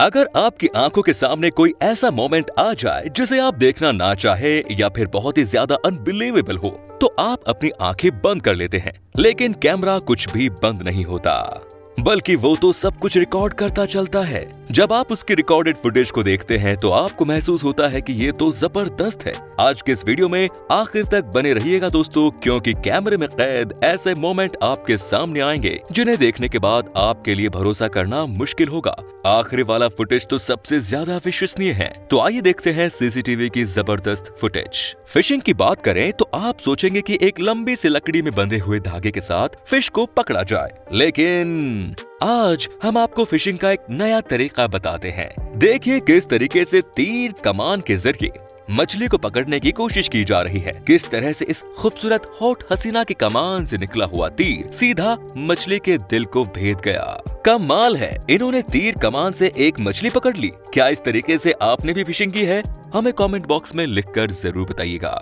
अगर आपकी आंखों के सामने कोई ऐसा मोमेंट आ जाए जिसे आप देखना ना चाहे या फिर बहुत ही ज्यादा अनबिलीवेबल हो, तो आप अपनी आंखें बंद कर लेते हैं, लेकिन कैमरा कुछ भी बंद नहीं होता, बल्कि वो तो सब कुछ रिकॉर्ड करता चलता है। जब आप उसकी रिकॉर्डेड फुटेज को देखते हैं तो आपको महसूस होता है कि ये तो जबरदस्त है। आज के इस वीडियो में आखिर तक बने रहिएगा दोस्तों, क्योंकि कैमरे में कैद ऐसे मोमेंट आपके सामने आएंगे जिन्हें देखने के बाद आपके लिए भरोसा करना मुश्किल होगा। आखिरी वाला फुटेज तो सबसे ज्यादा विश्वसनीय है। तो आइए देखते हैं सीसीटीवी की जबरदस्त फुटेज। फिशिंग की बात करें तो आप सोचेंगे कि एक लंबी सी लकड़ी में बंधे हुए धागे के साथ फिश को पकड़ा जाए, लेकिन आज हम आपको फिशिंग का एक नया तरीका बताते हैं। देखिए किस तरीके से तीर कमान के जरिए मछली को पकड़ने की कोशिश की जा रही है। किस तरह से इस खूबसूरत होठ हसीना की कमान से निकला हुआ तीर सीधा मछली के दिल को भेद गया। कमाल है, इन्होंने तीर कमान से एक मछली पकड़ ली। क्या इस तरीके से आपने भी फिशिंग की है? हमें कमेंट बॉक्स में लिखकर जरूर बताइएगा।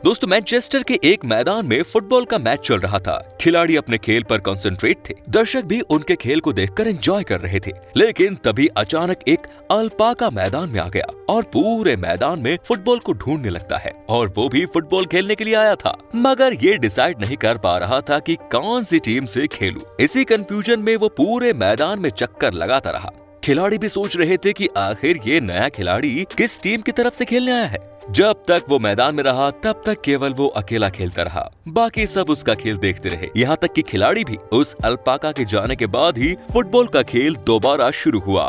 दोस्तों, मैनचेस्टर के एक मैदान में फुटबॉल का मैच चल रहा था। खिलाड़ी अपने खेल पर कंसंट्रेट थे, दर्शक भी उनके खेल को देखकर एंजॉय कर रहे थे। लेकिन तभी अचानक एक अल्पाका मैदान में आ गया और पूरे मैदान में फुटबॉल को ढूंढने लगता है, और वो भी फुटबॉल खेलने के लिए आया था, मगर ये डिसाइड नहीं कर पा रहा था कि कौन सी टीम से खेलूं। इसी कंफ्यूजन में वो पूरे मैदान में चक्कर लगाता रहा। खिलाड़ी भी सोच रहे थे कि आखिर ये नया खिलाड़ी किस टीम की तरफ से खेलने आया है। जब तक वो मैदान में रहा तब तक केवल वो अकेला खेलता रहा, बाकी सब उसका खेल देखते रहे। यहाँ तक कि खिलाड़ी भी उस अल्पाका के जाने के बाद ही फुटबॉल का खेल दोबारा शुरू हुआ।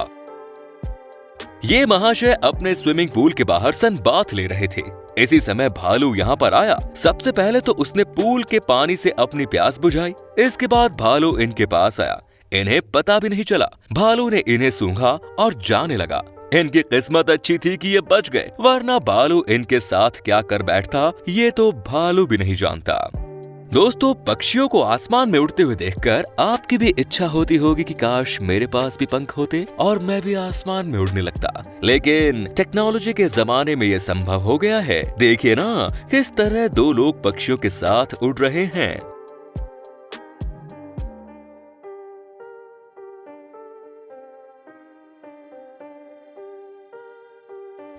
ये महाशय अपने स्विमिंग पूल के बाहर सनबाथ ले रहे थे। इसी समय भालू यहाँ पर आया। सबसे पहले तो उसने पूल के पानी से अपनी प्यास बुझाई। इसके बाद भालू इनके पास आया। इन्हें पता भी नहीं चला, भालू ने इन्हें सूंघा और जाने लगा। इनकी किस्मत अच्छी थी कि ये बच गए, वरना भालू इनके साथ क्या कर बैठता ये तो भालू भी नहीं जानता। दोस्तों, पक्षियों को आसमान में उड़ते हुए देखकर आपकी भी इच्छा होती होगी कि काश मेरे पास भी पंख होते और मैं भी आसमान में उड़ने लगता। लेकिन टेक्नोलॉजी के जमाने में ये संभव हो गया है। देखिए ना किस तरह दो लोग पक्षियों के साथ उड़ रहे हैं।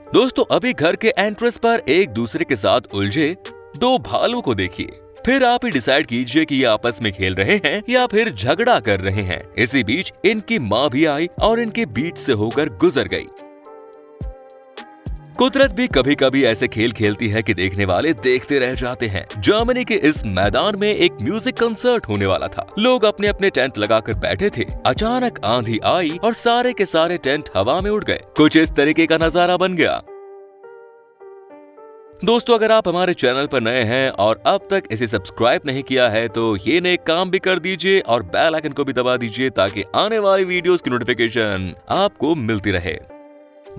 दोस्तों, अभी घर के एंट्रेंस पर एक दूसरे के साथ उलझे दो भालू को देखिए। फिर आप ही डिसाइड कीजिए कि ये आपस में खेल रहे हैं या फिर झगड़ा कर रहे हैं। इसी बीच इनकी माँ भी आई और इनके बीच से होकर गुजर गई। कुदरत भी कभी कभी ऐसे खेल खेलती है कि देखने वाले देखते रह जाते हैं। जर्मनी के इस मैदान में एक म्यूजिक कंसर्ट होने वाला था। लोग अपने अपने टेंट लगाकर बैठे थे। अचानक आंधी आई और सारे के सारे टेंट हवा में उड़ गए। कुछ इस तरीके का नजारा बन गया। दोस्तों, अगर आप हमारे चैनल पर नए हैं और अब तक इसे सब्सक्राइब नहीं किया है तो ये नेक काम भी कर दीजिए और बेल आइकन को भी दबा दीजिए ताकि आने वाली वीडियोस की नोटिफिकेशन आपको मिलती रहे।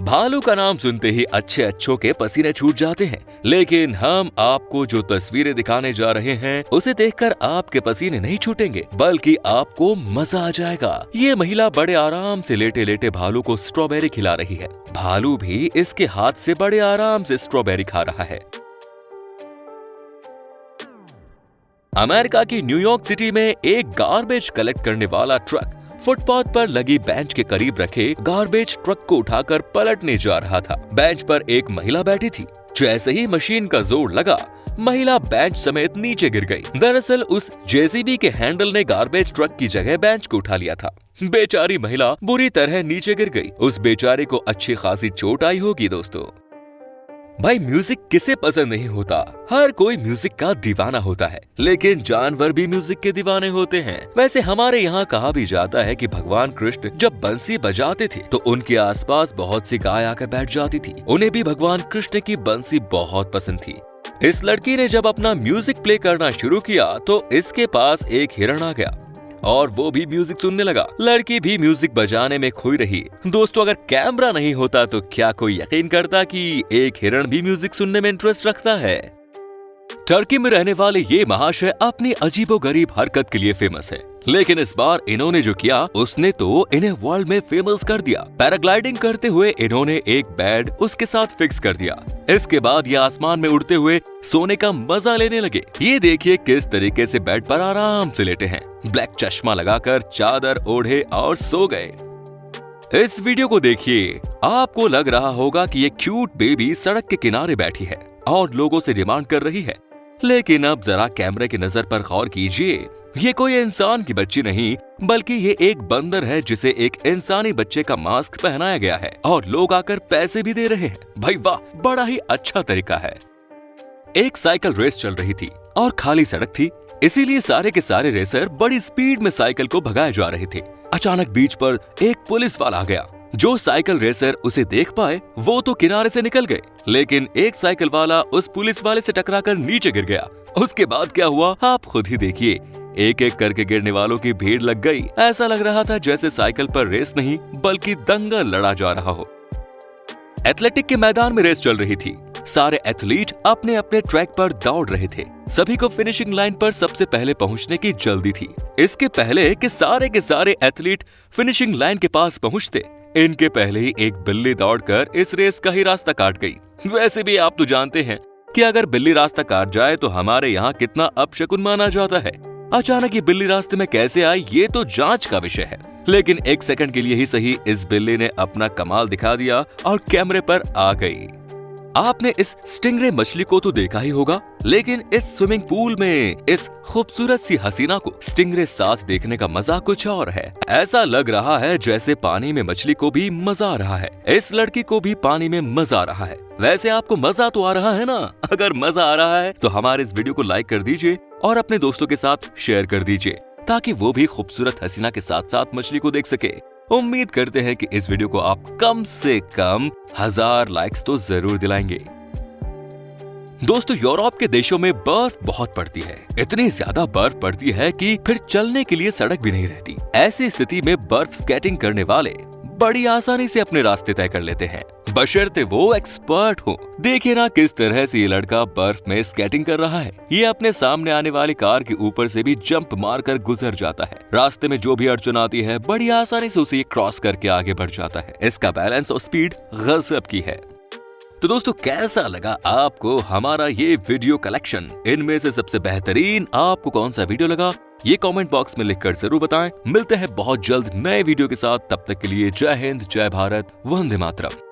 भालू का नाम सुनते ही अच्छों के पसीने छूट जाते हैं, लेकिन हम आपको जो तस्वीरें दिखाने जा रहे हैं उसे देखकर आपके पसीने नहीं छूटेंगे, बल्कि आपको मजा आ जाएगा। ये महिला बड़े आराम से लेटे लेटे भालू को स्ट्रॉबेरी खिला रही है। भालू भी इसके हाथ से बड़े आराम से स्ट्रॉबेरी खा रहा है। अमेरिका की न्यूयॉर्क सिटी में एक गार्बेज कलेक्ट करने वाला ट्रक फुटपाथ पर लगी बेंच के करीब रखे गार्बेज ट्रक को उठाकर पलटने जा रहा था। बेंच पर एक महिला बैठी थी। जैसे ही मशीन का जोर लगा, महिला बेंच समेत नीचे गिर गई। दरअसल उस जेसीबी के हैंडल ने गार्बेज ट्रक की जगह बेंच को उठा लिया था। बेचारी महिला बुरी तरह नीचे गिर गई। उस बेचारे को अच्छी खासी चोट आई होगी। दोस्तों भाई, म्यूजिक किसे पसंद नहीं होता, हर कोई म्यूजिक का दीवाना होता है, लेकिन जानवर भी म्यूजिक के दीवाने होते हैं। वैसे हमारे यहाँ कहा भी जाता है कि भगवान कृष्ण जब बंसी बजाते थे तो उनके आसपास बहुत सी गाय आकर बैठ जाती थी। उन्हें भी भगवान कृष्ण की बंसी बहुत पसंद थी। इस लड़की ने जब अपना म्यूजिक प्ले करना शुरू किया तो इसके पास एक हिरण आ गया और वो भी म्यूजिक सुनने लगा। लड़की भी म्यूजिक बजाने में खोई रही। दोस्तों, अगर कैमरा नहीं होता तो क्या कोई यकीन करता कि एक हिरण भी म्यूजिक सुनने में इंटरेस्ट रखता है? टर्की में रहने वाले ये महाशय अपनी अजीबोगरीब हरकत के लिए फेमस है, लेकिन इस बार इन्होंने जो किया उसने तो इन्हें वर्ल्ड में फेमस कर दिया। पैराग्लाइडिंग करते हुए इन्होंने एक बेड उसके साथ फिक्स कर दिया। इसके बाद ये आसमान में उड़ते हुए सोने का मजा लेने लगे। ये देखिए किस तरीके से बेड पर आराम से लेटे हैं, ब्लैक चश्मा लगाकर चादर ओढ़े और सो गए। इस वीडियो को देखिए, आपको लग रहा होगा कि ये क्यूट बेबी सड़क के किनारे बैठी है और लोगों से डिमांड कर रही है, लेकिन अब जरा कैमरे की नजर पर गौर कीजिए। ये कोई इंसान की बच्ची नहीं बल्कि ये एक बंदर है जिसे एक इंसानी बच्चे का मास्क पहनाया गया है और लोग आकर पैसे भी दे रहे हैं। भाई वाह, बड़ा ही अच्छा तरीका है। एक साइकिल रेस चल रही थी और खाली सड़क थी, इसीलिए सारे के सारे रेसर बड़ी स्पीड में साइकिल को भगाए जा रहे थे। अचानक बीच पर एक पुलिस वाला आ गया। जो साइकिल रेसर उसे देख पाए वो तो किनारे से निकल गए, लेकिन एक साइकिल वाला उस पुलिस वाले से टकराकर नीचे गिर गया। उसके बाद क्या हुआ आप खुद ही देखिए। एक एक करके गिरने वालों की भीड़ लग गई। ऐसा लग रहा था जैसे साइकिल पर रेस नहीं बल्कि दंगल लड़ा जा रहा हो। एथलेटिक के मैदान में रेस चल रही थी। सारे एथलीट अपने अपने ट्रैक पर दौड़ रहे थे। सभी को फिनिशिंग लाइन पर सबसे पहले पहुंचने की जल्दी थी। इसके पहले कि सारे के सारे एथलीट फिनिशिंग लाइन के पास पहुंचते, इनके पहले ही एक बिल्ली दौड़कर इस रेस का ही रास्ता काट गई। वैसे भी आप तो जानते हैं कि अगर बिल्ली रास्ता काट जाए तो हमारे यहाँ कितना अपशकुन माना जाता है। अचानक ये बिल्ली रास्ते में कैसे आई ये तो जांच का विषय है, लेकिन एक सेकंड के लिए ही सही इस बिल्ली ने अपना कमाल दिखा दिया और कैमरे पर आ गई। आपने इस स्टिंगरे मछली को तो देखा ही होगा, लेकिन इस स्विमिंग पूल में इस खूबसूरत सी हसीना को स्टिंगरे साथ देखने का मजा कुछ और है। ऐसा लग रहा है जैसे पानी में मछली को भी मजा आ रहा है, इस लड़की को भी पानी में मजा आ रहा है। वैसे आपको मजा तो आ रहा है ना? अगर मजा आ रहा है तो हमारे इस वीडियो को लाइक कर दीजिए और अपने दोस्तों के साथ शेयर कर दीजिए ताकि वो भी खूबसूरत हसीना के साथ साथ मछली को देख सके। उम्मीद करते हैं कि इस वीडियो को आप कम से कम 1000 लाइक्स तो जरूर दिलाएंगे। दोस्तों, यूरोप के देशों में बर्फ बहुत पड़ती है। इतनी ज्यादा बर्फ पड़ती है कि फिर चलने के लिए सड़क भी नहीं रहती। ऐसी स्थिति में बर्फ स्केटिंग करने वाले बड़ी आसानी से अपने रास्ते तय कर लेते हैं, बशर्ते वो एक्सपर्ट हो। देखिए ना किस तरह से ये लड़का बर्फ में स्केटिंग कर रहा है। ये अपने सामने आने वाली कार के ऊपर से भी जंप मारकर गुजर जाता है। रास्ते में जो भी अड़चन आती है बड़ी आसानी से उसे ये क्रॉस करके आगे बढ़ जाता है। इसका बैलेंस और स्पीड गजब की है। तो दोस्तों, कैसा लगा आपको हमारा ये वीडियो कलेक्शन? इनमें से सबसे बेहतरीन आपको कौन सा वीडियो लगा ये कमेंट बॉक्स में लिखकर जरूर बताएं। मिलते हैं बहुत जल्द नए वीडियो के साथ, तब तक के लिए जय हिंद, जय भारत, वंदे मातरम।